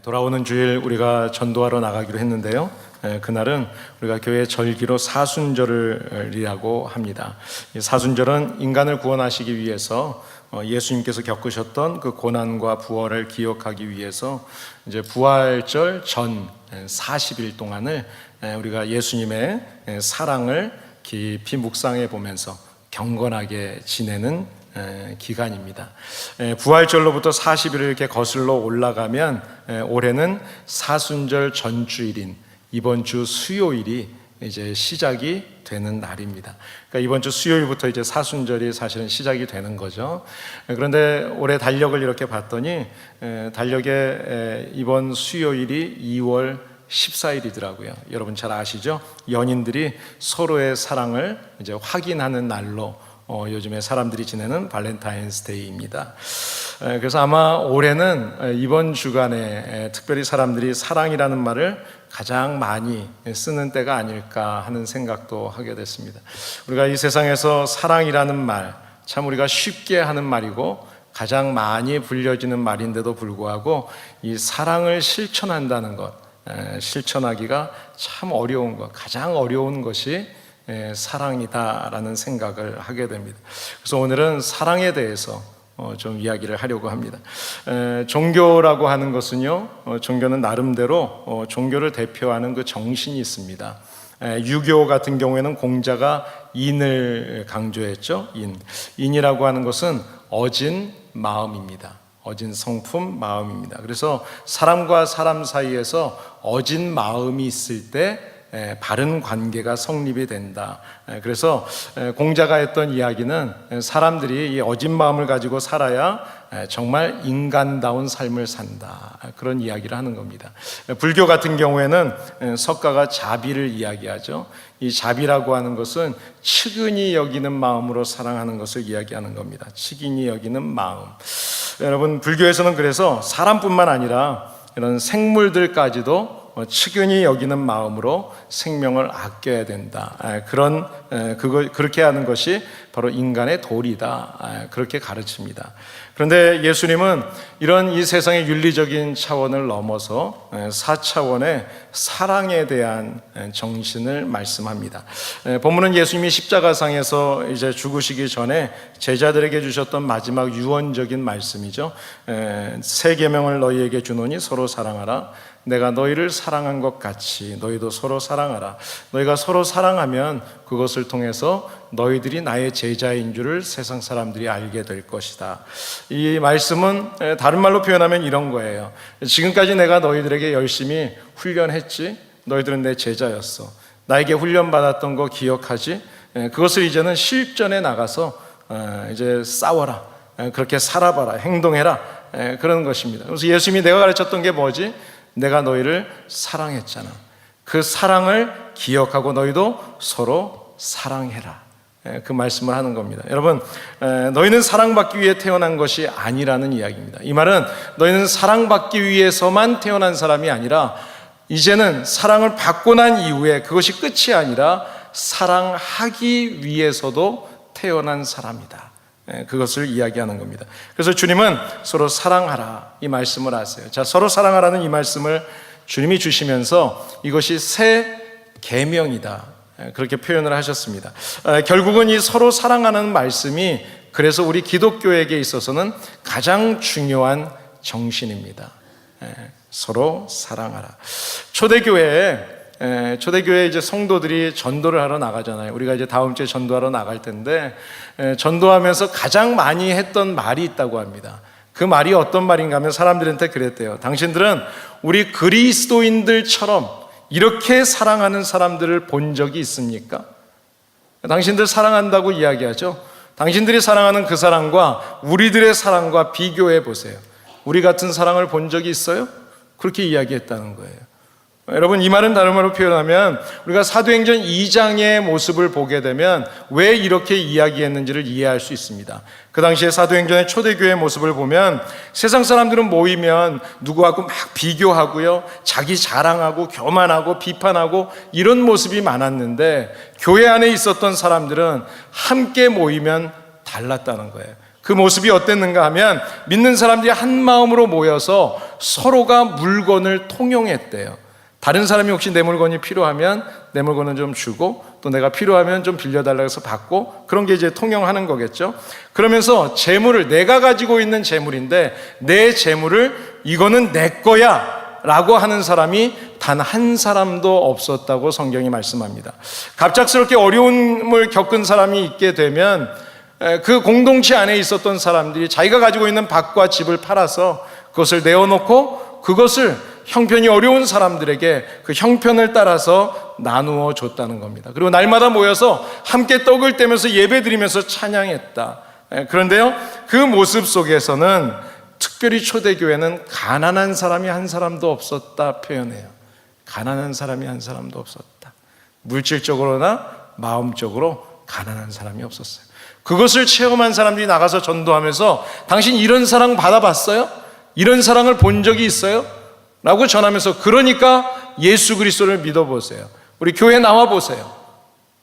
돌아오는 주일 우리가 전도하러 나가기로 했는데요. 그날은 우리가 교회 절기로 사순절이라고 합니다. 사순절은 인간을 구원하시기 위해서 예수님께서 겪으셨던 그 고난과 부활을 기억하기 위해서 이제 부활절 전 40일 동안을 우리가 예수님의 사랑을 깊이 묵상해 보면서 경건하게 지내는 기간입니다. 부활절로부터 40일을 이렇게 거슬러 올라가면 올해는 사순절 전주일인 이번 주 수요일이 이제 시작이 되는 날입니다. 그러니까 이번 주 수요일부터 이제 사순절이 사실은 시작이 되는 거죠. 그런데 올해 달력을 이렇게 봤더니 달력에 이번 수요일이 2월 14일이더라고요. 여러분 잘 아시죠? 연인들이 서로의 사랑을 이제 확인하는 날로 요즘에 사람들이 지내는 발렌타인스데이입니다. 그래서 아마 올해는 이번 주간에 특별히 사람들이 사랑이라는 말을 가장 많이 쓰는 때가 아닐까 하는 생각도 하게 됐습니다. 우리가 이 세상에서 사랑이라는 말, 참 우리가 쉽게 하는 말이고 가장 많이 불려지는 말인데도 불구하고 이 사랑을 실천한다는 것, 실천하기가 참 어려운 것, 가장 어려운 것이 사랑이다라는 생각을 하게 됩니다. 그래서 오늘은 사랑에 대해서 좀 이야기를 하려고 합니다. 종교라고 하는 것은요, 종교는 나름대로 종교를 대표하는 그 정신이 있습니다. 유교 같은 경우에는 공자가 인을 강조했죠. 인이라고 하는 것은 어진 마음입니다. 어진 성품, 마음입니다. 그래서 사람과 사람 사이에서 어진 마음이 있을 때 바른 관계가 성립이 된다. 그래서 공자가 했던 이야기는 사람들이 이 어진 마음을 가지고 살아야 정말 인간다운 삶을 산다. 그런 이야기를 하는 겁니다. 불교 같은 경우에는 석가가 자비를 이야기하죠. 이 자비라고 하는 것은 측은히 여기는 마음으로 사랑하는 것을 이야기하는 겁니다. 측은히 여기는 마음. 여러분, 불교에서는 그래서 사람뿐만 아니라 이런 생물들까지도 측은히 여기는 마음으로 생명을 아껴야 된다. 그렇게 하는 것이 바로 인간의 도리다. 그렇게 가르칩니다. 그런데 예수님은 이런 이 세상의 윤리적인 차원을 넘어서 4차원의 사랑에 대한 정신을 말씀합니다. 본문은 예수님이 십자가상에서 이제 죽으시기 전에 제자들에게 주셨던 마지막 유언적인 말씀이죠. 새 계명을 너희에게 주노니 서로 사랑하라. 내가 너희를 사랑한 것 같이 너희도 서로 사랑하라. 너희가 서로 사랑하면 그것을 통해서 너희들이 나의 제자인 줄을 세상 사람들이 알게 될 것이다. 이 말씀은 다른 말로 표현하면 이런 거예요. 지금까지 내가 너희들에게 열심히 훈련했지. 너희들은 내 제자였어. 나에게 훈련받았던 거 기억하지. 그것을 이제는 실전에 나가서 이제 싸워라. 그렇게 살아봐라. 행동해라. 그런 것입니다. 그래서 예수님이 내가 가르쳤던 게 뭐지? 내가 너희를 사랑했잖아. 그 사랑을 기억하고 너희도 서로 사랑해라. 그 말씀을 하는 겁니다. 여러분, 너희는 사랑받기 위해 태어난 것이 아니라는 이야기입니다. 이 말은 너희는 사랑받기 위해서만 태어난 사람이 아니라 이제는 사랑을 받고 난 이후에 그것이 끝이 아니라 사랑하기 위해서도 태어난 사람이다. 그것을 이야기하는 겁니다. 그래서 주님은 서로 사랑하라 이 말씀을 하세요. 자, 서로 사랑하라는 이 말씀을 주님이 주시면서 이것이 새 계명이다 그렇게 표현을 하셨습니다. 결국은 이 서로 사랑하는 말씀이 그래서 우리 기독교에게 있어서는 가장 중요한 정신입니다. 서로 사랑하라. 초대교회에 이제 성도들이 전도를 하러 나가잖아요. 우리가 이제 다음 주에 전도하러 나갈 텐데 전도하면서 가장 많이 했던 말이 있다고 합니다. 그 말이 어떤 말인가 하면 사람들한테 그랬대요. 당신들은 우리 그리스도인들처럼 이렇게 사랑하는 사람들을 본 적이 있습니까? 당신들 사랑한다고 이야기하죠. 당신들이 사랑하는 그 사랑과 우리들의 사랑과 비교해 보세요. 우리 같은 사랑을 본 적이 있어요? 그렇게 이야기했다는 거예요. 여러분, 이 말은 다른 말로 표현하면 우리가 사도행전 2장의 모습을 보게 되면 왜 이렇게 이야기했는지를 이해할 수 있습니다. 그 당시에 사도행전의 초대교회의 모습을 보면 세상 사람들은 모이면 누구하고 막 비교하고요, 자기 자랑하고 교만하고 비판하고 이런 모습이 많았는데 교회 안에 있었던 사람들은 함께 모이면 달랐다는 거예요. 그 모습이 어땠는가 하면 믿는 사람들이 한 마음으로 모여서 서로가 물건을 통용했대요. 다른 사람이 혹시 내 물건이 필요하면 내 물건은 좀 주고, 또 내가 필요하면 좀 빌려달라고 해서 받고, 그런 게 이제 통용하는 거겠죠. 그러면서 재물을, 내가 가지고 있는 재물인데 내 재물을 이거는 내 거야 라고 하는 사람이 단 한 사람도 없었다고 성경이 말씀합니다. 갑작스럽게 어려움을 겪은 사람이 있게 되면 그 공동체 안에 있었던 사람들이 자기가 가지고 있는 밭과 집을 팔아서 그것을 내어놓고 그것을 형편이 어려운 사람들에게 그 형편을 따라서 나누어 줬다는 겁니다. 그리고 날마다 모여서 함께 떡을 떼면서 예배드리면서 찬양했다. 그런데요, 그 모습 속에서는 특별히 초대교회는 가난한 사람이 한 사람도 없었다 표현해요. 가난한 사람이 한 사람도 없었다. 물질적으로나 마음적으로 가난한 사람이 없었어요. 그것을 체험한 사람들이 나가서 전도하면서 당신 이런 사랑 받아봤어요? 이런 사랑을 본 적이 있어요? 라고 전하면서, 그러니까 예수 그리스도를 믿어보세요. 우리 교회 나와보세요.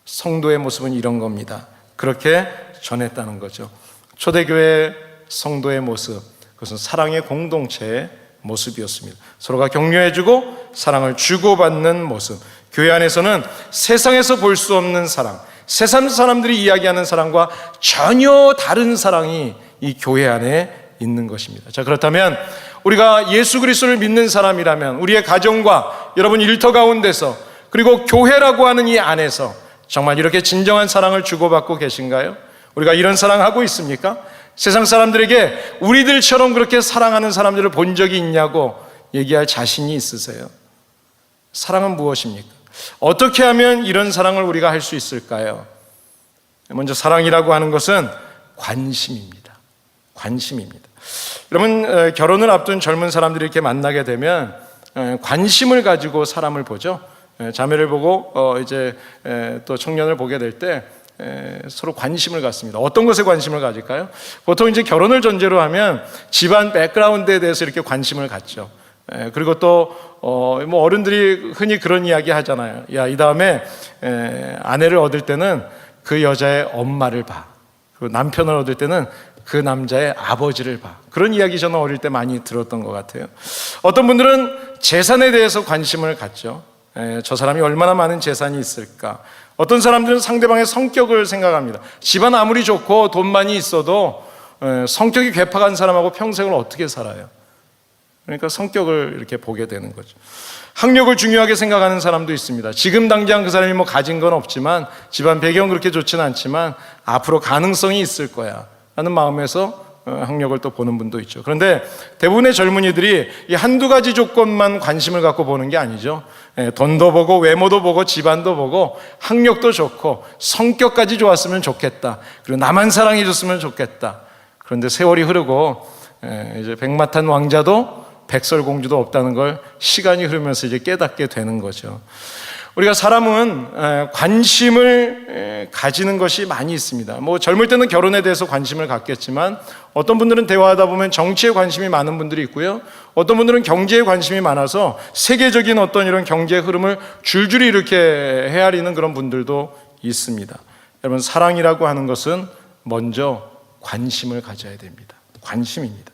성도의 모습은 이런 겁니다. 그렇게 전했다는 거죠. 초대교회 성도의 모습, 그것은 사랑의 공동체의 모습이었습니다. 서로가 격려해주고 사랑을 주고받는 모습. 교회 안에서는 세상에서 볼 수 없는 사랑, 세상 사람들이 이야기하는 사랑과 전혀 다른 사랑이 이 교회 안에 있는 것입니다. 자, 그렇다면 우리가 예수 그리스도를 믿는 사람이라면 우리의 가정과 여러분 일터 가운데서, 그리고 교회라고 하는 이 안에서 정말 이렇게 진정한 사랑을 주고받고 계신가요? 우리가 이런 사랑하고 있습니까? 세상 사람들에게 우리들처럼 그렇게 사랑하는 사람들을 본 적이 있냐고 얘기할 자신이 있으세요? 사랑은 무엇입니까? 어떻게 하면 이런 사랑을 우리가 할 수 있을까요? 먼저 사랑이라고 하는 것은 관심입니다. 관심입니다. 여러분, 결혼을 앞둔 젊은 사람들이 이렇게 만나게 되면 관심을 가지고 사람을 보죠. 자매를 보고 이제 또 청년을 보게 될 때 서로 관심을 갖습니다. 어떤 것에 관심을 가질까요? 보통 이제 결혼을 전제로 하면 집안 백그라운드에 대해서 이렇게 관심을 갖죠. 그리고 또 뭐 어른들이 흔히 그런 이야기 하잖아요. 야, 이 다음에 아내를 얻을 때는 그 여자의 엄마를 봐. 그리고 남편을 얻을 때는 그 남자의 아버지를 봐. 그런 이야기 저는 어릴 때 많이 들었던 것 같아요. 어떤 분들은 재산에 대해서 관심을 갖죠. 저 사람이 얼마나 많은 재산이 있을까. 어떤 사람들은 상대방의 성격을 생각합니다. 집안 아무리 좋고 돈 많이 있어도 성격이 괴팍한 사람하고 평생을 어떻게 살아요? 그러니까 성격을 이렇게 보게 되는 거죠. 학력을 중요하게 생각하는 사람도 있습니다. 지금 당장 그 사람이 뭐 가진 건 없지만, 집안 배경은 그렇게 좋지는 않지만 앞으로 가능성이 있을 거야 라는 마음에서 학력을 또 보는 분도 있죠. 그런데 대부분의 젊은이들이 이 한두 가지 조건만 관심을 갖고 보는 게 아니죠. 돈도 보고 외모도 보고 집안도 보고 학력도 좋고 성격까지 좋았으면 좋겠다. 그리고 나만 사랑해 줬으면 좋겠다. 그런데 세월이 흐르고 이제 백마탄 왕자도 백설공주도 없다는 걸 시간이 흐르면서 이제 깨닫게 되는 거죠. 우리가 사람은 관심을 가지는 것이 많이 있습니다. 뭐 젊을 때는 결혼에 대해서 관심을 갖겠지만, 어떤 분들은 대화하다 보면 정치에 관심이 많은 분들이 있고요. 어떤 분들은 경제에 관심이 많아서 세계적인 어떤 이런 경제 흐름을 줄줄이 이렇게 헤아리는 그런 분들도 있습니다. 여러분, 사랑이라고 하는 것은 먼저 관심을 가져야 됩니다. 관심입니다.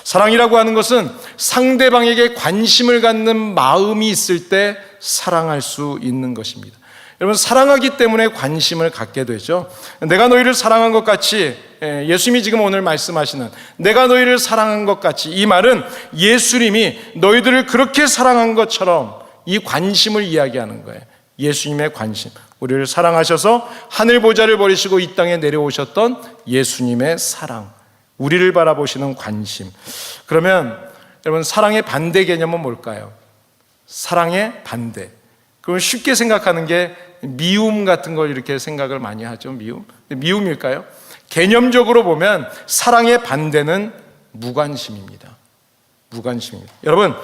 사랑이라고 하는 것은 상대방에게 관심을 갖는 마음이 있을 때 사랑할 수 있는 것입니다. 여러분, 사랑하기 때문에 관심을 갖게 되죠. 내가 너희를 사랑한 것 같이, 예수님이 지금 오늘 말씀하시는 내가 너희를 사랑한 것 같이, 이 말은 예수님이 너희들을 그렇게 사랑한 것처럼 이 관심을 이야기하는 거예요. 예수님의 관심, 우리를 사랑하셔서 하늘 보좌를 버리시고 이 땅에 내려오셨던 예수님의 사랑, 우리를 바라보시는 관심. 그러면 여러분, 사랑의 반대 개념은 뭘까요? 사랑의 반대. 그럼 쉽게 생각하는 게 미움 같은 걸 이렇게 생각을 많이 하죠. 미움일까요? 개념적으로 보면 사랑의 반대는 무관심입니다. 무관심입니다. 여러분,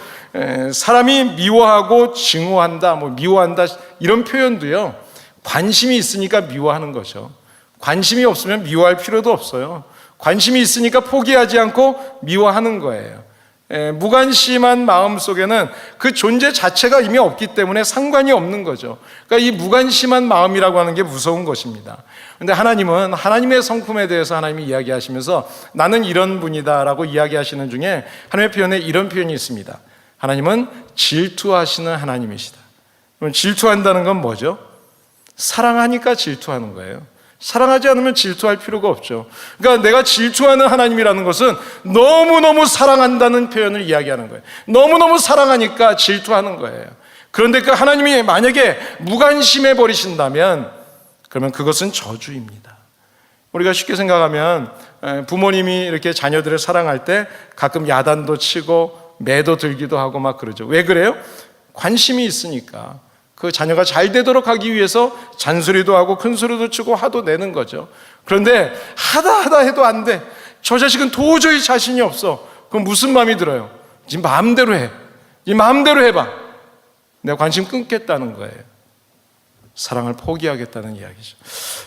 사람이 미워하고 증오한다, 미워한다, 이런 표현도요, 관심이 있으니까 미워하는 거죠. 관심이 없으면 미워할 필요도 없어요. 관심이 있으니까 포기하지 않고 미워하는 거예요. 무관심한 마음 속에는 그 존재 자체가 이미 없기 때문에 상관이 없는 거죠. 그러니까 이 무관심한 마음이라고 하는 게 무서운 것입니다. 그런데 하나님은 하나님의 성품에 대해서 하나님이 이야기하시면서 나는 이런 분이다라고 이야기하시는 중에 하나님의 표현에 이런 표현이 있습니다. 하나님은 질투하시는 하나님이시다. 그럼 질투한다는 건 뭐죠? 사랑하니까 질투하는 거예요. 사랑하지 않으면 질투할 필요가 없죠. 그러니까 내가 질투하는 하나님이라는 것은 너무너무 사랑한다는 표현을 이야기하는 거예요. 너무너무 사랑하니까 질투하는 거예요. 그런데 그 하나님이 만약에 무관심해 버리신다면 그러면 그것은 저주입니다. 우리가 쉽게 생각하면 부모님이 이렇게 자녀들을 사랑할 때 가끔 야단도 치고 매도 들기도 하고 막 그러죠. 왜 그래요? 관심이 있으니까. 그 자녀가 잘 되도록 하기 위해서 잔소리도 하고 큰 소리도 치고 화도 내는 거죠. 그런데 하다 해도 안 돼. 저 자식은 도저히 자신이 없어. 그럼 무슨 마음이 들어요? 네 마음대로 해. 네 마음대로 해봐. 내가 관심 끊겠다는 거예요. 사랑을 포기하겠다는 이야기죠.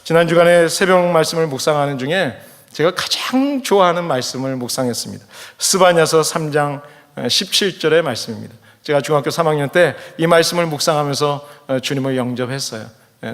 지난 주간에 새벽 말씀을 묵상하는 중에 제가 가장 좋아하는 말씀을 묵상했습니다. 스바냐서 3장 17절의 말씀입니다. 제가 중학교 3학년 때 이 말씀을 묵상하면서 주님을 영접했어요.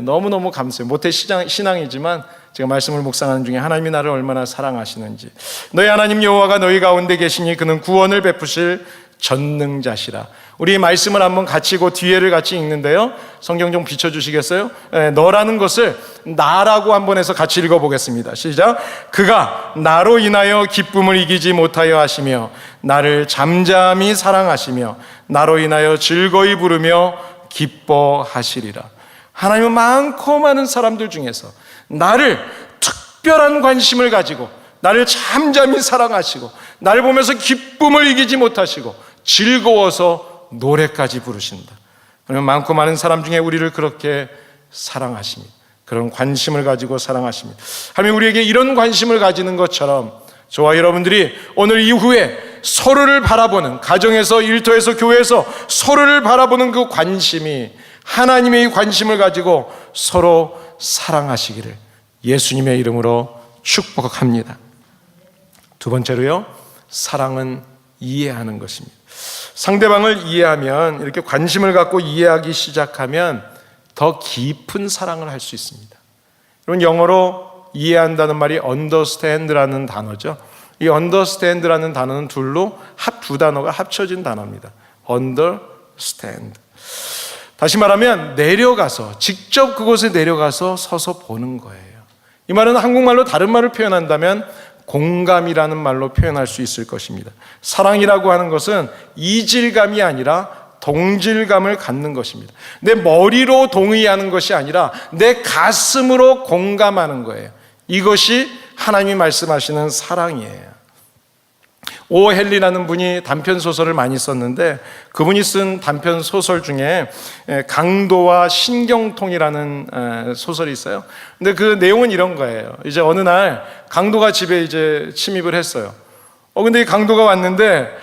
너무너무 감사해요. 모태 신앙이지만 제가 말씀을 묵상하는 중에 하나님이 나를 얼마나 사랑하시는지. 너희 하나님 여호와가 너희 가운데 계시니 그는 구원을 베푸실 전능자시라. 우리 말씀을 한번 같이 그 뒤에를 같이 읽는데요. 성경 좀 비춰주시겠어요? 너라는 것을 나라고 한번 해서 같이 읽어보겠습니다. 시작. 그가 나로 인하여 기쁨을 이기지 못하여 하시며 나를 잠잠히 사랑하시며 나로 인하여 즐거이 부르며 기뻐하시리라. 하나님은 많고 많은 사람들 중에서 나를 특별한 관심을 가지고 나를 잠잠히 사랑하시고 나를 보면서 기쁨을 이기지 못하시고 즐거워서 노래까지 부르신다. 그러면 많고 많은 사람 중에 우리를 그렇게 사랑하십니다. 그런 관심을 가지고 사랑하십니다. 하나님 우리에게 이런 관심을 가지는 것처럼 저와 여러분들이 오늘 이후에 서로를 바라보는, 가정에서, 일터에서, 교회에서 서로를 바라보는 그 관심이 하나님의 관심을 가지고 서로 사랑하시기를 예수님의 이름으로 축복합니다. 두 번째로요, 사랑은 이해하는 것입니다. 상대방을 이해하면, 이렇게 관심을 갖고 이해하기 시작하면 더 깊은 사랑을 할 수 있습니다. 여러분, 영어로 이해한다는 말이 understand라는 단어죠. 이 understand라는 단어는 두 단어가 합쳐진 단어입니다. understand. 다시 말하면 내려가서, 직접 그곳에 내려가서 서서 보는 거예요. 이 말은 한국말로 다른 말을 표현한다면 공감이라는 말로 표현할 수 있을 것입니다. 사랑이라고 하는 것은 이질감이 아니라 동질감을 갖는 것입니다. 내 머리로 동의하는 것이 아니라 내 가슴으로 공감하는 거예요. 이것이 하나님이 말씀하시는 사랑이에요. 오 헨리라는 분이 단편 소설을 많이 썼는데 그분이 쓴 단편 소설 중에 강도와 신경통이라는 소설이 있어요. 근데 그 내용은 이런 거예요. 이제 어느 날 강도가 집에 이제 침입을 했어요. 근데 이 강도가 왔는데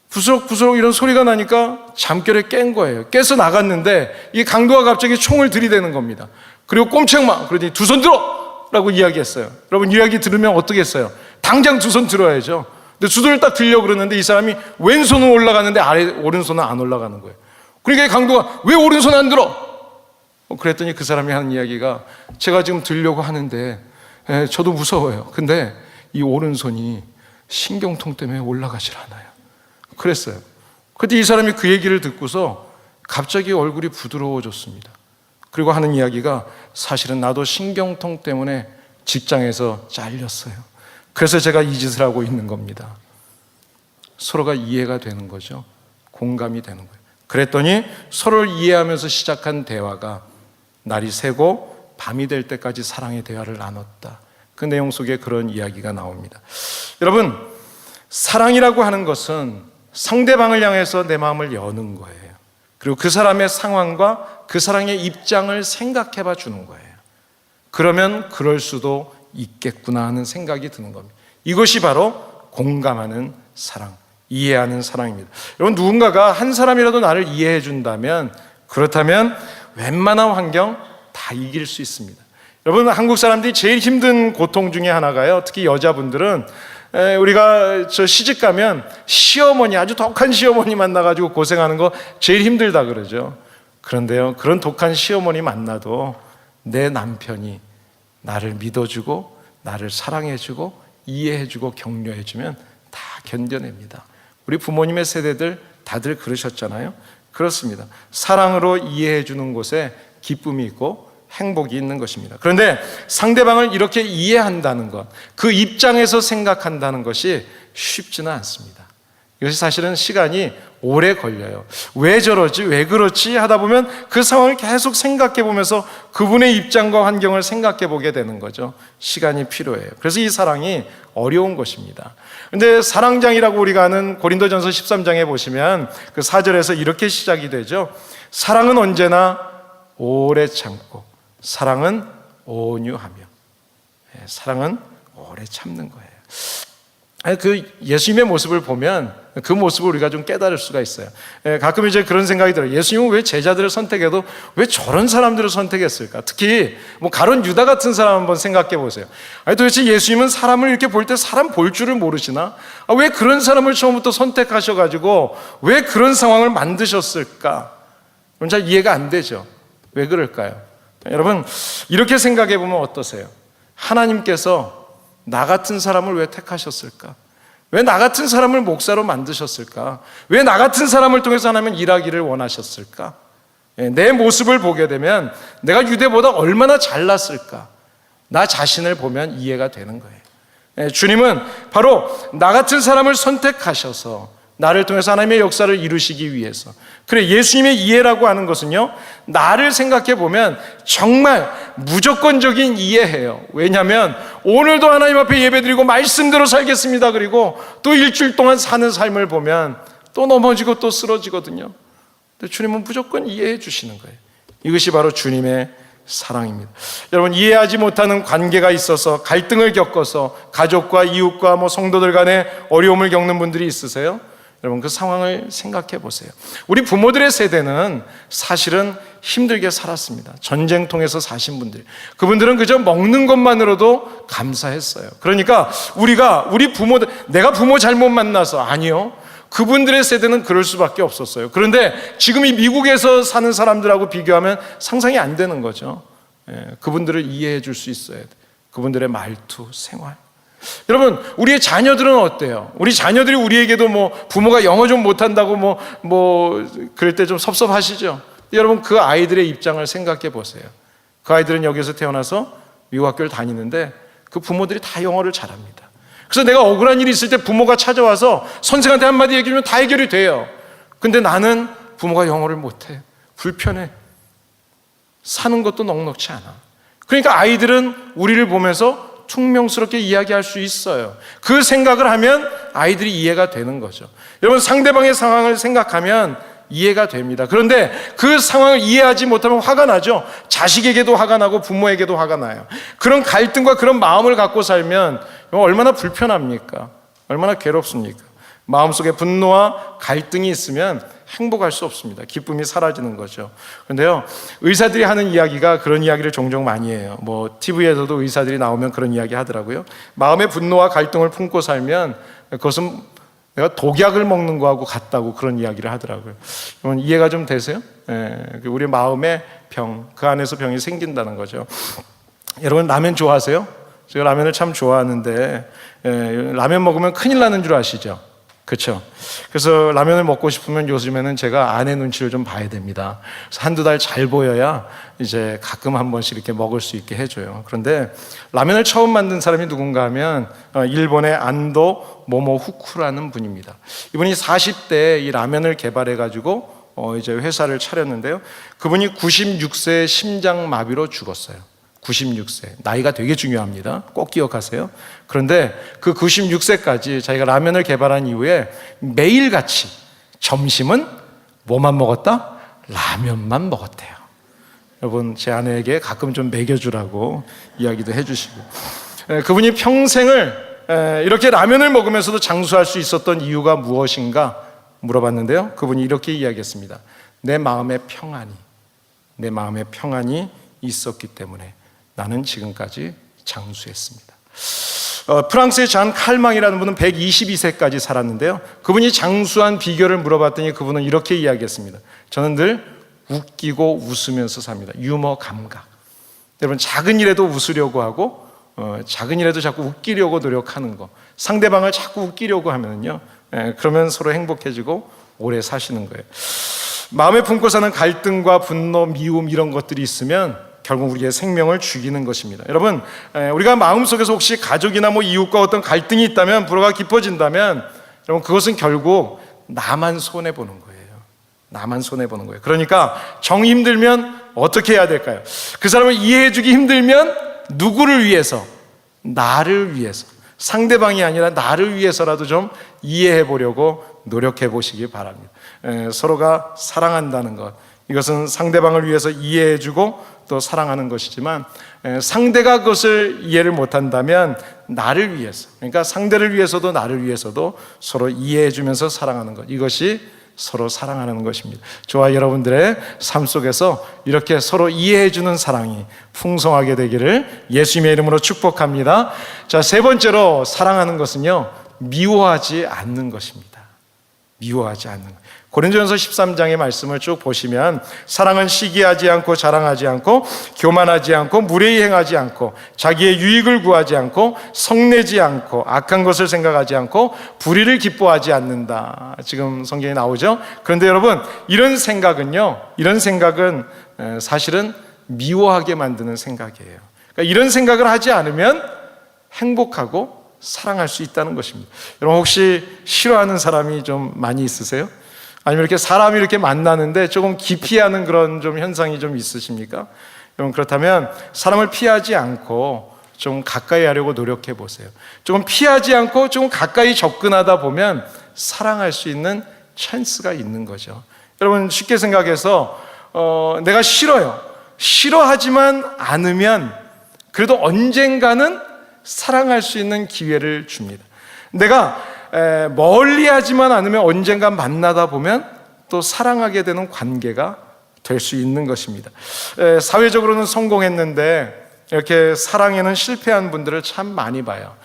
부스럭부스럭 이런 소리가 나니까 잠결에 깬 거예요. 깨서 나갔는데 이 강도가 갑자기 총을 들이대는 겁니다. 그리고 꼼짝마! 그러더니 두 손 들어! 라고 이야기했어요. 여러분, 이야기 들으면 어떻게 했어요? 당장 두 손 들어야죠. 근데 두 손을 딱 들려고 그러는데 이 사람이 왼손은 올라가는데 오른손은 안 올라가는 거예요. 그러니까 이 강도가 왜 오른손 안 들어? 그랬더니 그 사람이 하는 이야기가 제가 지금 들려고 하는데 저도 무서워요. 근데 이 오른손이 신경통 때문에 올라가질 않아요. 그랬어요. 그때 이 사람이 그 얘기를 듣고서 갑자기 얼굴이 부드러워졌습니다. 그리고 하는 이야기가 사실은 나도 신경통 때문에 직장에서 잘렸어요. 그래서 제가 이 짓을 하고 있는 겁니다. 서로가 이해가 되는 거죠. 공감이 되는 거예요. 그랬더니 서로를 이해하면서 시작한 대화가 날이 새고 밤이 될 때까지 사랑의 대화를 나눴다. 그 내용 속에 그런 이야기가 나옵니다. 여러분, 사랑이라고 하는 것은 상대방을 향해서 내 마음을 여는 거예요. 그리고 그 사람의 상황과 그 사람의 입장을 생각해 봐 주는 거예요. 그러면 그럴 수도 있겠구나 하는 생각이 드는 겁니다. 이것이 바로 공감하는 사랑, 이해하는 사랑입니다. 여러분, 누군가가 한 사람이라도 나를 이해해 준다면, 그렇다면 웬만한 환경 다 이길 수 있습니다. 여러분, 한국 사람들이 제일 힘든 고통 중에 하나가요, 특히 여자분들은 우리가 저 시집 가면 시어머니, 아주 독한 시어머니 만나가지고 고생하는 거 제일 힘들다 그러죠. 그런데요, 그런 독한 시어머니 만나도 내 남편이 나를 믿어주고 나를 사랑해주고 이해해주고 격려해주면 다 견뎌냅니다. 우리 부모님의 세대들 다들 그러셨잖아요. 그렇습니다. 사랑으로 이해해주는 곳에 기쁨이 있고 행복이 있는 것입니다. 그런데 상대방을 이렇게 이해한다는 것, 그 입장에서 생각한다는 것이 쉽지는 않습니다. 이것이 사실은 시간이 오래 걸려요. 왜 저러지? 왜 그렇지? 하다 보면 그 상황을 계속 생각해 보면서 그분의 입장과 환경을 생각해 보게 되는 거죠. 시간이 필요해요. 그래서 이 사랑이 어려운 것입니다. 근데 사랑장이라고 우리가 아는 고린도전서 13장에 보시면 그 4절에서 이렇게 시작이 되죠. 사랑은 언제나 오래 참고 사랑은 온유하며. 사랑은 오래 참는 거예요. 그 예수님의 모습을 보면 그 모습을 우리가 좀 깨달을 수가 있어요. 가끔 이제 그런 생각이 들어요. 예수님은 왜 제자들을 선택해도 왜 저런 사람들을 선택했을까? 특히 뭐 가룟 유다 같은 사람 한번 생각해 보세요. 아니 도대체 예수님은 사람을 이렇게 볼 때 사람 볼 줄을 모르시나? 왜 그런 사람을 처음부터 선택하셔가지고 왜 그런 상황을 만드셨을까? 잘 이해가 안 되죠. 왜 그럴까요? 여러분 이렇게 생각해 보면 어떠세요? 하나님께서 나 같은 사람을 왜 택하셨을까? 왜 나 같은 사람을 목사로 만드셨을까? 왜 나 같은 사람을 통해서 하나님은 일하기를 원하셨을까? 내 모습을 보게 되면 내가 유대보다 얼마나 잘났을까? 나 자신을 보면 이해가 되는 거예요. 주님은 바로 나 같은 사람을 선택하셔서 나를 통해서 하나님의 역사를 이루시기 위해서. 그래, 예수님의 이해라고 하는 것은요, 나를 생각해 보면 정말 무조건적인 이해예요. 왜냐하면 오늘도 하나님 앞에 예배드리고 말씀대로 살겠습니다. 그리고 또 일주일 동안 사는 삶을 보면 또 넘어지고 또 쓰러지거든요. 근데 주님은 무조건 이해해 주시는 거예요. 이것이 바로 주님의 사랑입니다. 여러분, 이해하지 못하는 관계가 있어서 갈등을 겪어서 가족과 이웃과 성도들 간에 어려움을 겪는 분들이 있으세요? 여러분 그 상황을 생각해 보세요. 우리 부모들의 세대는 사실은 힘들게 살았습니다. 전쟁통에서 사신 분들, 그분들은 그저 먹는 것만으로도 감사했어요. 그러니까 우리 부모들, 내가 부모 잘못 만나서, 아니요, 그분들의 세대는 그럴 수밖에 없었어요. 그런데 지금 이 미국에서 사는 사람들하고 비교하면 상상이 안 되는 거죠. 그분들을 이해해 줄 수 있어야 돼. 그분들의 말투, 생활. 여러분, 우리의 자녀들은 어때요? 우리 자녀들이 우리에게도 부모가 영어 좀 못한다고 그럴 때 좀 섭섭하시죠? 여러분, 그 아이들의 입장을 생각해 보세요. 그 아이들은 여기서 태어나서 미국 학교를 다니는데 그 부모들이 다 영어를 잘합니다. 그래서 내가 억울한 일이 있을 때 부모가 찾아와서 선생한테 한마디 얘기하면 다 해결이 돼요. 근데 나는 부모가 영어를 못해. 불편해. 사는 것도 넉넉치 않아. 그러니까 아이들은 우리를 보면서 퉁명스럽게 이야기할 수 있어요. 그 생각을 하면 아이들이 이해가 되는 거죠. 여러분, 상대방의 상황을 생각하면 이해가 됩니다. 그런데 그 상황을 이해하지 못하면 화가 나죠. 자식에게도 화가 나고 부모에게도 화가 나요. 그런 갈등과 그런 마음을 갖고 살면 얼마나 불편합니까? 얼마나 괴롭습니까? 마음속에 분노와 갈등이 있으면 행복할 수 없습니다. 기쁨이 사라지는 거죠. 그런데요, 의사들이 하는 이야기가 그런 이야기를 종종 많이 해요. TV에서도 의사들이 나오면 그런 이야기 하더라고요. 마음의 분노와 갈등을 품고 살면 그것은 내가 독약을 먹는 거하고 같다고 그런 이야기를 하더라고요. 여러분, 이해가 좀 되세요? 우리 마음의 병, 그 안에서 병이 생긴다는 거죠. 여러분, 라면 좋아하세요? 제가 라면을 참 좋아하는데 라면 먹으면 큰일 나는 줄 아시죠? 그렇죠. 그래서 라면을 먹고 싶으면 요즘에는 제가 아내 눈치를 좀 봐야 됩니다. 그래서 한두 달 잘 보여야 이제 가끔 한 번씩 이렇게 먹을 수 있게 해줘요. 그런데 라면을 처음 만든 사람이 누군가 하면 일본의 안도 모모후쿠라는 분입니다. 이분이 40대에 이 라면을 개발해가지고 이제 회사를 차렸는데요. 그분이 96세에 심장마비로 죽었어요. 96세. 나이가 되게 중요합니다. 꼭 기억하세요. 그런데 그 96세까지 자기가 라면을 개발한 이후에 매일같이 점심은 뭐만 먹었다? 라면만 먹었대요. 여러분, 제 아내에게 가끔 좀 먹여주라고 이야기도 해주시고. 그분이 평생을 이렇게 라면을 먹으면서도 장수할 수 있었던 이유가 무엇인가 물어봤는데요. 그분이 이렇게 이야기했습니다. 내 마음의 평안이 있었기 때문에 나는 지금까지 장수했습니다. 프랑스의 잔 칼망이라는 분은 122세까지 살았는데요. 그분이 장수한 비결을 물어봤더니 그분은 이렇게 이야기했습니다. 저는 늘 웃기고 웃으면서 삽니다. 유머 감각. 여러분, 작은 일에도 웃으려고 하고 작은 일에도 자꾸 웃기려고 노력하는 거, 상대방을 자꾸 웃기려고 하면요, 그러면 서로 행복해지고 오래 사시는 거예요. 마음에 품고 사는 갈등과 분노, 미움 이런 것들이 있으면 결국 우리의 생명을 죽이는 것입니다. 여러분, 우리가 마음속에서 혹시 가족이나 이웃과 어떤 갈등이 있다면, 불화가 깊어진다면, 여러분, 그것은 결국 나만 손해보는 거예요. 나만 손해보는 거예요. 그러니까 정 힘들면 어떻게 해야 될까요? 그 사람을 이해해주기 힘들면 누구를 위해서? 나를 위해서. 상대방이 아니라 나를 위해서라도 좀 이해해 보려고 노력해 보시기 바랍니다. 서로가 사랑한다는 것, 이것은 상대방을 위해서 이해해주고 또 사랑하는 것이지만, 상대가 그것을 이해를 못한다면 나를 위해서, 그러니까 상대를 위해서도 나를 위해서도 서로 이해해주면서 사랑하는 것, 이것이 서로 사랑하는 것입니다. 저와 여러분들의 삶 속에서 이렇게 서로 이해해주는 사랑이 풍성하게 되기를 예수님의 이름으로 축복합니다. 자, 세 번째로 사랑하는 것은요, 미워하지 않는 것입니다. 미워하지 않는 것. 고린도전서 13장의 말씀을 쭉 보시면, 사랑은 시기하지 않고 자랑하지 않고 교만하지 않고 무례히 행하지 않고 자기의 유익을 구하지 않고 성내지 않고 악한 것을 생각하지 않고 불의를 기뻐하지 않는다. 지금 성경에 나오죠. 그런데 여러분, 이런 생각은 사실은 미워하게 만드는 생각이에요. 그러니까 이런 생각을 하지 않으면 행복하고 사랑할 수 있다는 것입니다. 여러분, 혹시 싫어하는 사람이 좀 많이 있으세요? 아니면 이렇게 사람이 이렇게 만나는데 조금 기피하는 그런 좀 현상이 좀 있으십니까? 여러분, 그렇다면 사람을 피하지 않고 좀 가까이 하려고 노력해 보세요. 조금 피하지 않고 조금 가까이 접근하다 보면 사랑할 수 있는 찬스가 있는 거죠. 여러분, 쉽게 생각해서 내가 싫어요. 싫어하지만 않으면 그래도 언젠가는 사랑할 수 있는 기회를 줍니다. 내가 멀리하지만 않으면 언젠가 만나다 보면 또 사랑하게 되는 관계가 될 수 있는 것입니다. 사회적으로는 성공했는데 이렇게 사랑에는 실패한 분들을 참 많이 봐요.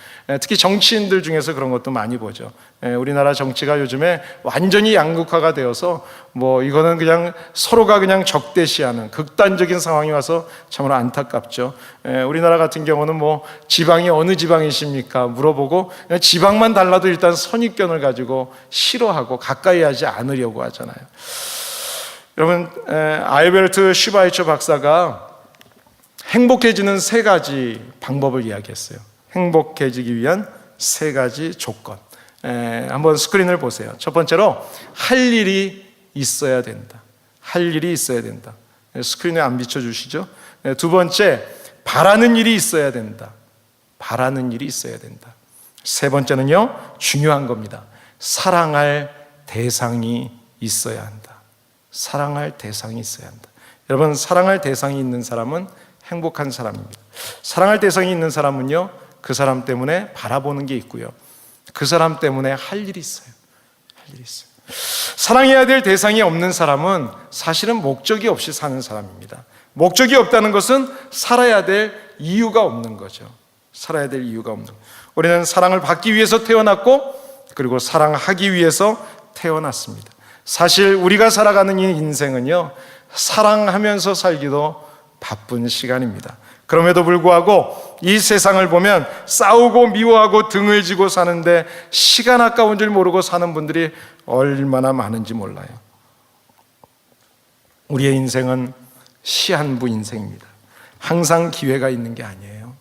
특히 정치인들 중에서 그런 것도 많이 보죠. 우리나라 정치가 요즘에 완전히 양극화가 되어서 이거는 그냥 서로가 그냥 적대시하는 극단적인 상황이 와서 참으로 안타깝죠. 우리나라 같은 경우는 지방이 어느 지방이십니까? 물어보고 지방만 달라도 일단 선입견을 가지고 싫어하고 가까이 하지 않으려고 하잖아요. 여러분, 알베르트 슈바이처 박사가 행복해지는 3가지 방법을 이야기했어요. 행복해지기 위한 3가지 조건. 한번 스크린을 보세요. 첫 번째로, 할 일이 있어야 된다. 할 일이 있어야 된다. 스크린에 안 비춰주시죠? 두 번째, 바라는 일이 있어야 된다. 바라는 일이 있어야 된다. 세 번째는요, 중요한 겁니다. 사랑할 대상이 있어야 한다. 사랑할 대상이 있어야 한다. 여러분, 사랑할 대상이 있는 사람은 행복한 사람입니다. 사랑할 대상이 있는 사람은요, 그 사람 때문에 바라보는 게 있고요, 그 사람 때문에 할 일이 있어요. 할 일이 있어요. 사랑해야 될 대상이 없는 사람은 사실은 목적이 없이 사는 사람입니다. 목적이 없다는 것은 살아야 될 이유가 없는 거죠. 살아야 될 이유가 없는 거예요. 우리는 사랑을 받기 위해서 태어났고, 그리고 사랑하기 위해서 태어났습니다. 사실 우리가 살아가는 이 인생은요, 사랑하면서 살기도 바쁜 시간입니다. 그럼에도 불구하고 이 세상을 보면 싸우고 미워하고 등을 지고 사는데 시간 아까운 줄 모르고 사는 분들이 얼마나 많은지 몰라요. 우리의 인생은 시한부 인생입니다. 항상 기회가 있는 게 아니에요.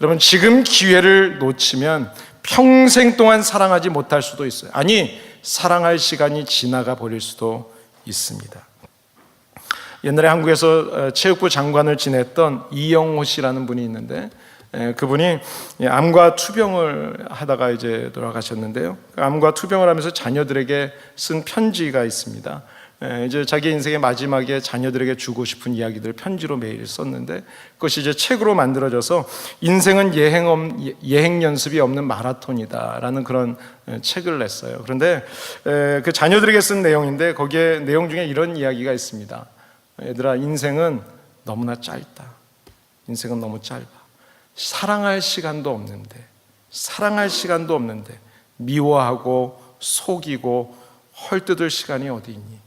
여러분, 지금 기회를 놓치면 평생 동안 사랑하지 못할 수도 있어요. 아니, 사랑할 시간이 지나가 버릴 수도 있습니다. 옛날에 한국에서 체육부 장관을 지냈던 이영호 씨라는 분이 있는데, 그분이 암과 투병을 하다가 이제 돌아가셨는데요. 암과 투병을 하면서 자녀들에게 쓴 편지가 있습니다. 이제 자기 인생의 마지막에 자녀들에게 주고 싶은 이야기들을 편지로 매일 썼는데, 그것이 이제 책으로 만들어져서 인생은 예행 연습이 없는 마라톤이다라는 그런 책을 냈어요. 그런데 그 자녀들에게 쓴 내용인데, 거기에 내용 중에 이런 이야기가 있습니다. 얘들아, 인생은 너무나 짧다. 인생은 너무 짧아. 사랑할 시간도 없는데, 사랑할 시간도 없는데 미워하고 속이고 헐뜯을 시간이 어디 있니?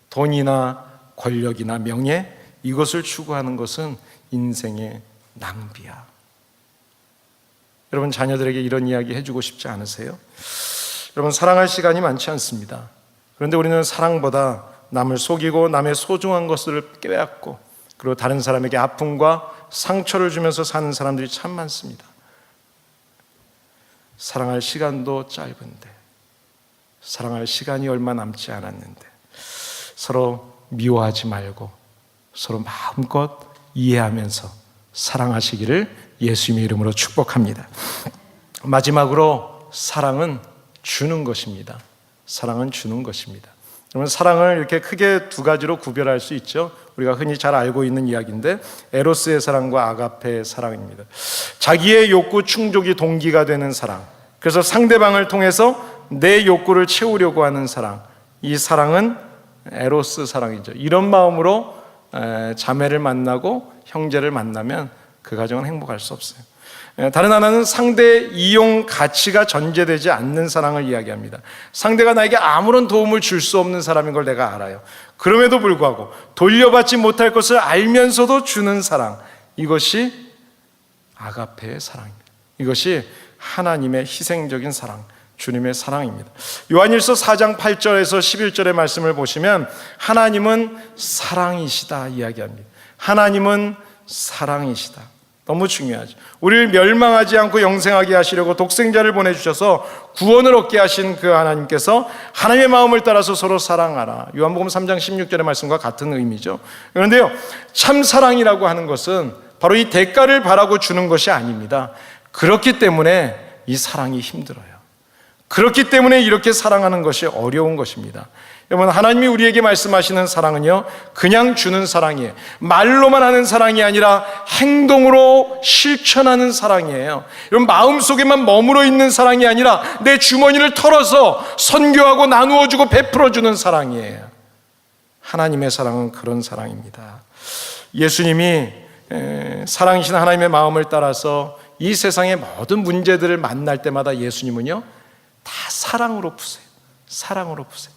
돈이나 권력이나 명예, 이것을 추구하는 것은 인생의 낭비야. 여러분, 자녀들에게 이런 이야기 해주고 싶지 않으세요? 여러분, 사랑할 시간이 많지 않습니다. 그런데 우리는 사랑보다 남을 속이고 남의 소중한 것을 빼앗고 그리고 다른 사람에게 아픔과 상처를 주면서 사는 사람들이 참 많습니다. 사랑할 시간도 짧은데, 사랑할 시간이 얼마 남지 않았는데 서로 미워하지 말고 서로 마음껏 이해하면서 사랑하시기를 예수님의 이름으로 축복합니다. 마지막으로, 사랑은 주는 것입니다. 사랑은 주는 것입니다. 여러분, 사랑을 이렇게 크게 두 가지로 구별할 수 있죠. 우리가 흔히 잘 알고 있는 이야기인데, 에로스의 사랑과 아가페의 사랑입니다. 자기의 욕구 충족이 동기가 되는 사랑, 그래서 상대방을 통해서 내 욕구를 채우려고 하는 사랑, 이 사랑은 에로스 사랑이죠. 이런 마음으로 자매를 만나고 형제를 만나면 그 가정은 행복할 수 없어요. 다른 하나는 상대의 이용 가치가 전제되지 않는 사랑을 이야기합니다. 상대가 나에게 아무런 도움을 줄 수 없는 사람인 걸 내가 알아요. 그럼에도 불구하고 돌려받지 못할 것을 알면서도 주는 사랑, 이것이 아가페의 사랑입니다. 이것이 하나님의 희생적인 사랑, 주님의 사랑입니다. 요한일서 4장 8절에서 11절의 말씀을 보시면 하나님은 사랑이시다 이야기합니다. 하나님은 사랑이시다. 너무 중요하죠. 우리를 멸망하지 않고 영생하게 하시려고 독생자를 보내주셔서 구원을 얻게 하신 그 하나님께서 하나님의 마음을 따라서 서로 사랑하라. 요한복음 3장 16절의 말씀과 같은 의미죠. 그런데요, 참 사랑이라고 하는 것은 바로 이 대가를 바라고 주는 것이 아닙니다. 그렇기 때문에 이 사랑이 힘들어요. 그렇기 때문에 이렇게 사랑하는 것이 어려운 것입니다. 여러분, 하나님이 우리에게 말씀하시는 사랑은요, 그냥 주는 사랑이에요. 말로만 하는 사랑이 아니라 행동으로 실천하는 사랑이에요. 여러분, 마음속에만 머물러 있는 사랑이 아니라 내 주머니를 털어서 선교하고 나누어주고 베풀어주는 사랑이에요. 하나님의 사랑은 그런 사랑입니다. 예수님이 사랑이신 하나님의 마음을 따라서 이 세상의 모든 문제들을 만날 때마다 예수님은요, 다 사랑으로 푸세요. 사랑으로 푸세요.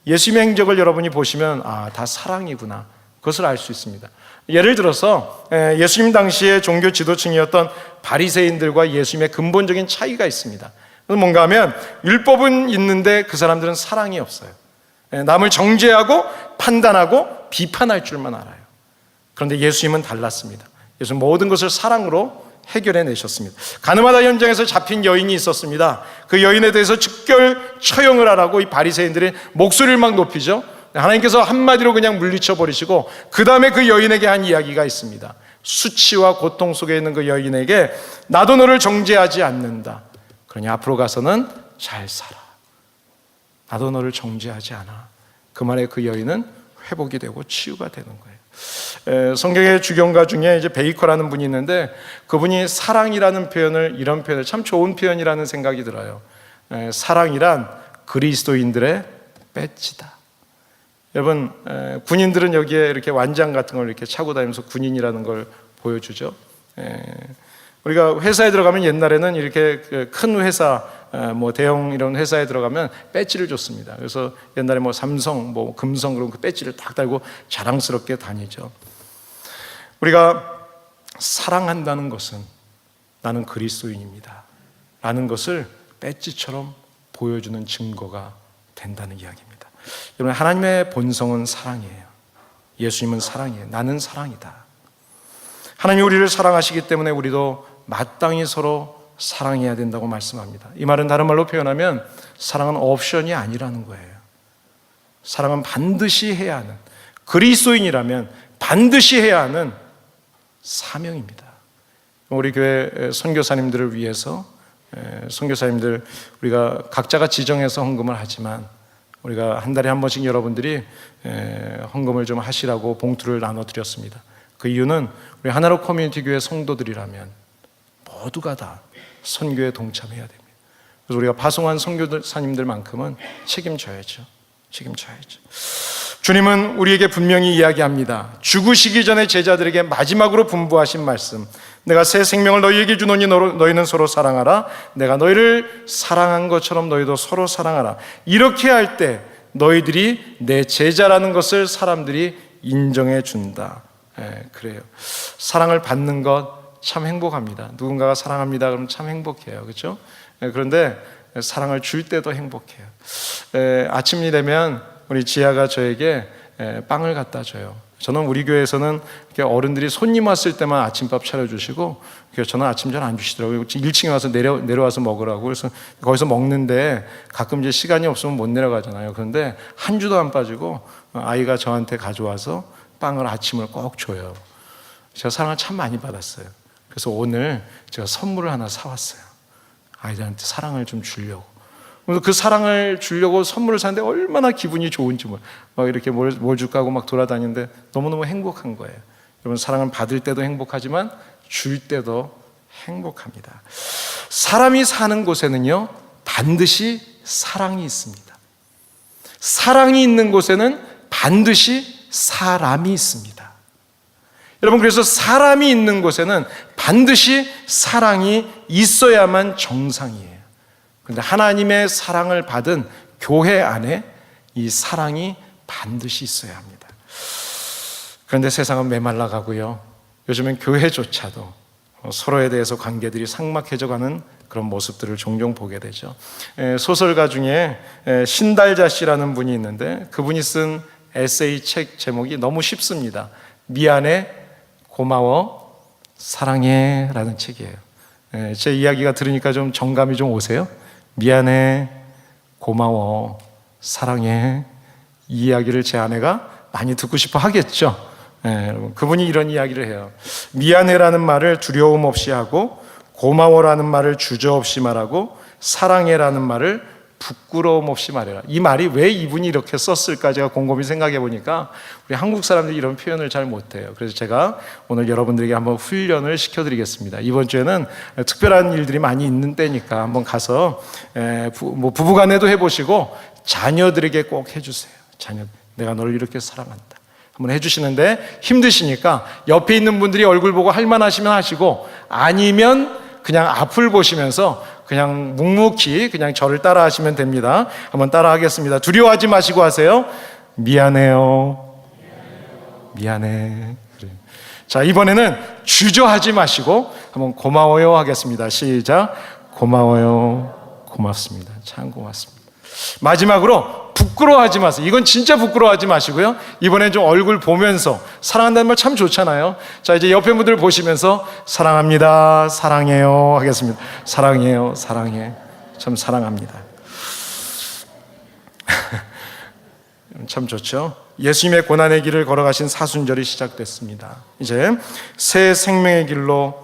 예수님의 행적을 여러분이 보시면 다 사랑이구나, 그것을 알 수 있습니다. 예를 들어서 예수님 당시의 종교 지도층이었던 바리새인들과 예수님의 근본적인 차이가 있습니다. 뭔가 하면 율법은 있는데 그 사람들은 사랑이 없어요. 남을 정죄하고 판단하고 비판할 줄만 알아요. 그런데 예수님은 달랐습니다. 예수님은 모든 것을 사랑으로 해결해 내셨습니다. 가늠하다 현장에서 잡힌 여인이 있었습니다. 그 여인에 대해서 즉결 처형을 하라고 이 바리새인들이 목소리를 막 높이죠. 하나님께서 한마디로 그냥 물리쳐 버리시고 그 다음에 그 여인에게 한 이야기가 있습니다. 수치와 고통 속에 있는 그 여인에게 나도 너를 정죄하지 않는다. 그러니 앞으로 가서는 잘 살아. 나도 너를 정죄하지 않아. 그 말에 그 여인은 회복이 되고 치유가 되는 거예요. 성경의 주경가 중에 이제 베이커라는 분이 있는데 그분이 사랑이라는 표현을, 이런 표현을 참 좋은 표현이라는 생각이 들어요. 사랑이란 그리스도인들의 배지다. 여러분, 군인들은 여기에 이렇게 완장 같은 걸 이렇게 차고 다니면서 군인이라는 걸 보여주죠. 우리가 회사에 들어가면 옛날에는 이렇게 큰 회사, 뭐 대형 이런 회사에 들어가면 배지를 줬습니다. 그래서 옛날에 뭐 삼성, 뭐 금성 그런 그 배지를 딱 달고 자랑스럽게 다니죠. 우리가 사랑한다는 것은 나는 그리스도인입니다 라는 것을 배지처럼 보여주는 증거가 된다는 이야기입니다. 여러분, 하나님의 본성은 사랑이에요. 예수님은 사랑이에요. 나는 사랑이다. 하나님이 우리를 사랑하시기 때문에 우리도 마땅히 서로 사랑해야 된다고 말씀합니다. 이 말은 다른 말로 표현하면 사랑은 옵션이 아니라는 거예요. 사랑은 반드시 해야 하는, 그리스도인이라면 반드시 해야 하는 사명입니다. 우리 교회 선교사님들을 위해서, 선교사님들 우리가 각자가 지정해서 헌금을 하지만 우리가 한 달에 한 번씩 여러분들이 헌금을 좀 하시라고 봉투를 나눠드렸습니다. 그 이유는 우리 하나로 커뮤니티 교회 성도들이라면 모두가 다 선교에 동참해야 됩니다. 그래서 우리가 파송한 선교사님들만큼은 책임져야죠. 책임져야죠. 주님은 우리에게 분명히 이야기합니다. 죽으시기 전에 제자들에게 마지막으로 분부하신 말씀, 내가 새 생명을 너희에게 주노니 너희는 서로 사랑하라. 내가 너희를 사랑한 것처럼 너희도 서로 사랑하라. 이렇게 할 때 너희들이 내 제자라는 것을 사람들이 인정해 준다. 그래요. 사랑을 받는 것 참 행복합니다. 누군가가 사랑합니다 그러면 참 행복해요. 그렇죠? 그런데 사랑을 줄 때도 행복해요. 아침이 되면 우리 지아가 저에게 빵을 갖다 줘요. 저는 우리 교회에서는 이렇게 어른들이 손님 왔을 때만 아침밥 차려주시고, 저는 아침 잘 안 주시더라고요. 1층에 와서 내려와서 먹으라고. 그래서 거기서 먹는데 가끔 이제 시간이 없으면 못 내려가잖아요. 그런데 한 주도 안 빠지고 아이가 저한테 가져와서 빵을 아침을 꼭 줘요. 제가 사랑을 참 많이 받았어요. 그래서 오늘 제가 선물을 하나 사왔어요. 아이들한테 사랑을 좀 주려고. 그 사랑을 주려고 선물을 샀는데 얼마나 기분이 좋은지 막 이렇게 뭘 줄까 하고 막 돌아다니는데 너무너무 행복한 거예요. 여러분, 사랑을 받을 때도 행복하지만 줄 때도 행복합니다. 사람이 사는 곳에는요 반드시 사랑이 있습니다. 사랑이 있는 곳에는 반드시 사람이 있습니다. 여러분, 그래서 사람이 있는 곳에는 반드시 사랑이 있어야만 정상이에요. 그런데 하나님의 사랑을 받은 교회 안에 이 사랑이 반드시 있어야 합니다. 그런데 세상은 메말라가고요, 요즘엔 교회조차도 서로에 대해서 관계들이 삭막해져가는 그런 모습들을 종종 보게 되죠. 소설가 중에 신달자 씨라는 분이 있는데 그분이 쓴 에세이 책 제목이 너무 쉽습니다. 미안해, 고마워, 사랑해 라는 책이에요. 제 이야기가 들으니까 좀 정감이 좀 오세요? 미안해, 고마워, 사랑해, 이 이야기를 제 아내가 많이 듣고 싶어 하겠죠. 여러분, 그분이 이런 이야기를 해요. 미안해라는 말을 두려움 없이 하고, 고마워라는 말을 주저없이 말하고, 사랑해라는 말을 부끄러움 없이 말해라. 이 말이 왜 이분이 이렇게 썼을까 제가 곰곰이 생각해 보니까 우리 한국 사람들이 이런 표현을 잘 못해요. 그래서 제가 오늘 여러분들에게 한번 훈련을 시켜드리겠습니다. 이번 주에는 특별한 일들이 많이 있는 때니까 한번 가서 부부간에도 해보시고 자녀들에게 꼭 해주세요. 자녀, 내가 너를 이렇게 사랑한다 한번 해주시는데, 힘드시니까 옆에 있는 분들이 얼굴 보고 할만하시면 하시고, 아니면 그냥 앞을 보시면서 그냥 묵묵히 그냥 저를 따라 하시면 됩니다. 한번 따라 하겠습니다. 두려워하지 마시고 하세요. 미안해요. 미안해. 그래. 자, 이번에는 주저하지 마시고 한번 고마워요 하겠습니다. 시작. 고마워요. 고맙습니다. 참 고맙습니다. 마지막으로 부끄러워하지 마세요. 이건 진짜 부끄러워하지 마시고요, 이번엔 좀 얼굴 보면서, 사랑한다는 말 참 좋잖아요. 자, 이제 옆에 분들 보시면서 사랑합니다, 사랑해요 하겠습니다. 사랑해요, 사랑해, 참 사랑합니다. 참 좋죠. 예수님의 고난의 길을 걸어가신 사순절이 시작됐습니다. 이제 새 생명의 길로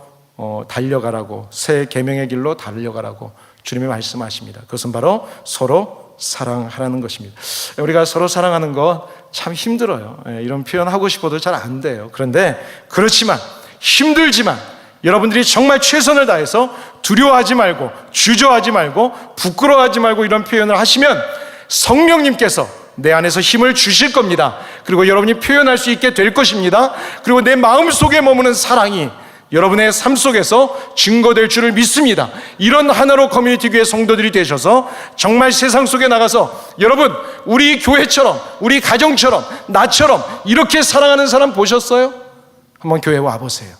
달려가라고, 새 계명의 길로 달려가라고 주님이 말씀하십니다. 그것은 바로 서로 사랑하라는 것입니다. 우리가 서로 사랑하는 거 참 힘들어요. 이런 표현 하고 싶어도 잘 안 돼요. 그런데 그렇지만, 힘들지만 여러분들이 정말 최선을 다해서 두려워하지 말고, 주저하지 말고, 부끄러워하지 말고 이런 표현을 하시면 성령님께서 내 안에서 힘을 주실 겁니다. 그리고 여러분이 표현할 수 있게 될 것입니다. 그리고 내 마음속에 머무는 사랑이 여러분의 삶 속에서 증거될 줄을 믿습니다. 이런 하나로 커뮤니티 교회 성도들이 되셔서 정말 세상 속에 나가서, 여러분, 우리 교회처럼, 우리 가정처럼, 나처럼 이렇게 사랑하는 사람 보셨어요? 한번 교회 와보세요.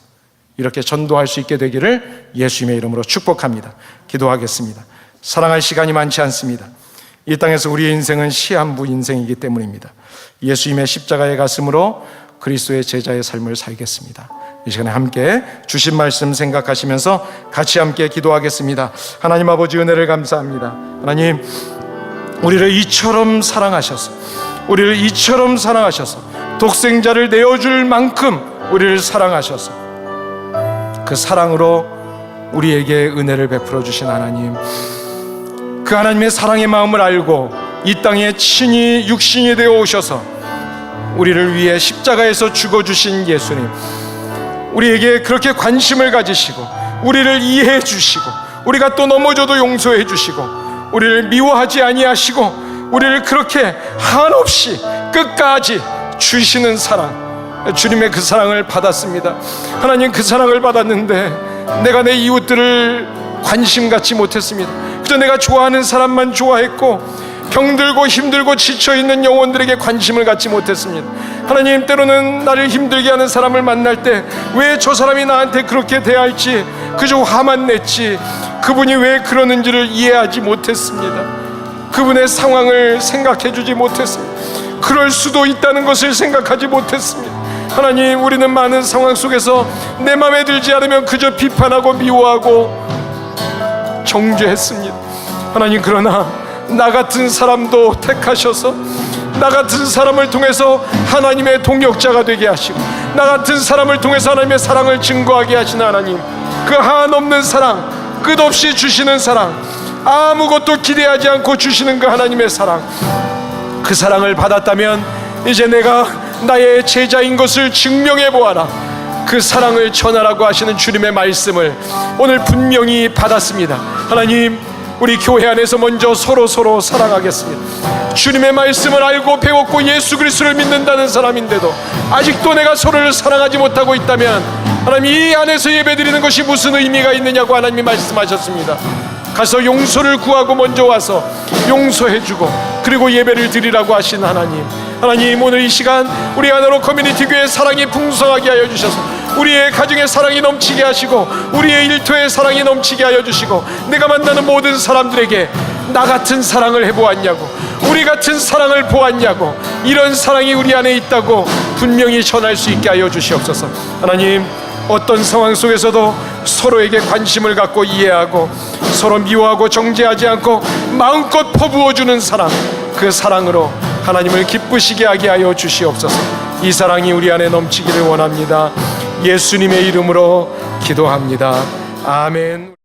이렇게 전도할 수 있게 되기를 예수님의 이름으로 축복합니다. 기도하겠습니다. 사랑할 시간이 많지 않습니다. 이 땅에서 우리의 인생은 시한부 인생이기 때문입니다. 예수님의 십자가의 가슴으로 그리스도의 제자의 삶을 살겠습니다. 이 시간에 함께 주신 말씀 생각하시면서 같이 함께 기도하겠습니다. 하나님 아버지, 은혜를 감사합니다. 하나님, 우리를 이처럼 사랑하셔서, 우리를 이처럼 사랑하셔서, 독생자를 내어줄 만큼 우리를 사랑하셔서 그 사랑으로 우리에게 은혜를 베풀어 주신 하나님, 그 하나님의 사랑의 마음을 알고 이 땅에 친히 육신이 되어 오셔서 우리를 위해 십자가에서 죽어주신 예수님, 우리에게 그렇게 관심을 가지시고 우리를 이해해 주시고, 우리가 또 넘어져도 용서해 주시고, 우리를 미워하지 아니하시고 우리를 그렇게 한없이 끝까지 주시는 사랑, 주님의 그 사랑을 받았습니다. 하나님, 그 사랑을 받았는데 내가 내 이웃들을 관심 갖지 못했습니다. 그저 내가 좋아하는 사람만 좋아했고 병들고 힘들고 지쳐있는 영혼들에게 관심을 갖지 못했습니다. 하나님, 때로는 나를 힘들게 하는 사람을 만날 때 왜 저 사람이 나한테 그렇게 대할지 그저 화만 냈지, 그분이 왜 그러는지를 이해하지 못했습니다. 그분의 상황을 생각해 주지 못했습니다. 그럴 수도 있다는 것을 생각하지 못했습니다. 하나님, 우리는 많은 상황 속에서 내 마음에 들지 않으면 그저 비판하고 미워하고 정죄했습니다. 하나님, 그러나 나 같은 사람도 택하셔서 나 같은 사람을 통해서 하나님의 동역자가 되게 하시고 나 같은 사람을 통해서 하나님의 사랑을 증거하게 하시는 하나님, 그 한없는 사랑, 끝없이 주시는 사랑, 아무것도 기대하지 않고 주시는 그 하나님의 사랑, 그 사랑을 받았다면 이제 내가 나의 제자인 것을 증명해 보아라. 그 사랑을 전하라고 하시는 주님의 말씀을 오늘 분명히 받았습니다. 하나님, 우리 교회 안에서 먼저 서로 사랑하겠습니다. 주님의 말씀을 알고 배웠고 예수 그리스도를 믿는다는 사람인데도 아직도 내가 서로를 사랑하지 못하고 있다면 하나님, 이 안에서 예배드리는 것이 무슨 의미가 있느냐고 하나님이 말씀하셨습니다. 가서 용서를 구하고 먼저 와서 용서해주고 그리고 예배를 드리라고 하신 하나님, 하나님, 오늘 이 시간 우리 하나로 커뮤니티 교회의 사랑이 풍성하게 하여 주셔서 우리의 가정에 사랑이 넘치게 하시고 우리의 일터에 사랑이 넘치게 하여 주시고 내가 만나는 모든 사람들에게 나 같은 사랑을 해보았냐고, 우리 같은 사랑을 보았냐고, 이런 사랑이 우리 안에 있다고 분명히 전할 수 있게 하여 주시옵소서. 하나님, 어떤 상황 속에서도 서로에게 관심을 갖고 이해하고 서로 미워하고 정죄하지 않고 마음껏 퍼부어주는 사랑, 그 사랑으로 하나님을 기쁘시게 하게 하여 주시옵소서. 이 사랑이 우리 안에 넘치기를 원합니다. 예수님의 이름으로 기도합니다. 아멘.